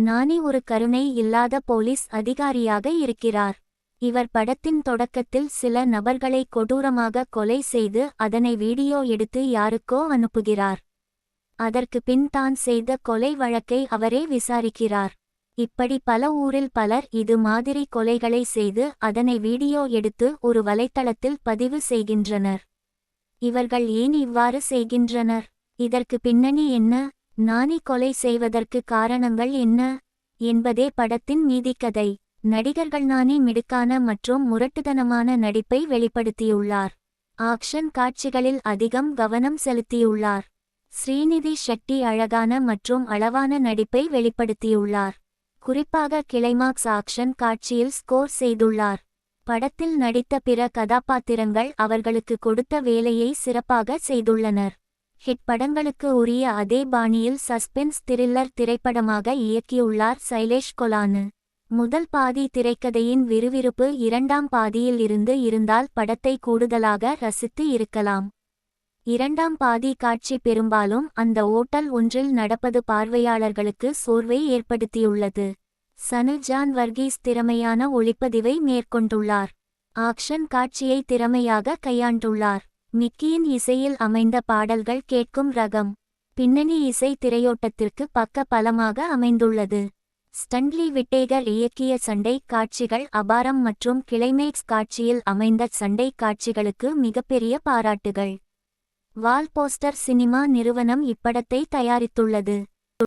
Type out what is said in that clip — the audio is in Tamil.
நானி ஒரு கருணை இல்லாத போலீஸ் அதிகாரியாக இருக்கிறார். இவர் படத்தின் தொடக்கத்தில் சில நபர்களை கொடூரமாக கொலை செய்து அதனை வீடியோ எடுத்து யாருக்கோ அனுப்புகிறார். அதற்கு பின் தான் செய்த கொலை வழக்கை அவரே விசாரிக்கிறார். இப்படி பல ஊரில் பலர் இது மாதிரி கொலைகளை செய்து அதனை வீடியோ எடுத்து ஒரு வலைத்தளத்தில் பதிவு செய்கின்றனர். இவர்கள் ஏன் இவ்வாறு செய்கின்றனர்? இதற்கு பின்னணி என்ன? நானி கொலை செய்வதற்கு காரணங்கள் என்ன என்பதே படத்தின் மீதிக்கதை. நடிகர்கள் நானி மிடுக்கான மற்றும் முரட்டுத்தனமான நடிப்பை வெளிப்படுத்தியுள்ளார். ஆக்ஷன் காட்சிகளில் அதிகம் கவனம் செலுத்தியுள்ளார். ஸ்ரீநிதி ஷெட்டி அழகான மற்றும் அளவான நடிப்பை வெளிப்படுத்தியுள்ளார். குறிப்பாக கிளைமாக்ஸ் ஆக்ஷன் காட்சியில் ஸ்கோர் செய்துள்ளார். படத்தில் நடித்த பிற கதாபாத்திரங்கள் அவர்களுக்கு கொடுத்த வேலையை சிறப்பாக செய்துள்ளனர். ஹிட் படங்களுக்கு உரிய அதே பாணியில் சஸ்பென்ஸ் த்ரில்லர் திரைப்படமாக இயக்கியுள்ளார் சைலேஷ் கொலானு. முதல் பாதி திரைக்கதையின் விறுவிறுப்பு இரண்டாம் பாதியில் இருந்து இருந்தால் படத்தை கூடுதலாக ரசித்து இருக்கலாம். இரண்டாம் பாதி காட்சி பெரும்பாலும் அந்த ஓட்டல் ஒன்றில் நடப்பது பார்வையாளர்களுக்கு சோர்வை ஏற்படுத்தியுள்ளது. சனில் ஜான் வர்கீஸ் திறமையான ஒளிப்பதிவை மேற்கொண்டுள்ளார். ஆக்ஷன் காட்சியை திறமையாக கையாண்டுள்ளார். மிக்கியின் இசையில் அமைந்த பாடல்கள் கேட்கும் ரகம். பின்னணி இசை திரையோட்டத்திற்கு பக்க பலமாக அமைந்துள்ளது. ஸ்டன்லி விட்டேகர் இயக்கிய சண்டை காட்சிகள் அபாரம் மற்றும் கிளைமேக்ஸ் காட்சியில் அமைந்த சண்டை காட்சிகளுக்கு மிகப்பெரிய பாராட்டுகள். வால் போஸ்டர் சினிமா நிறுவனம் இப்படத்தை தயாரித்துள்ளது.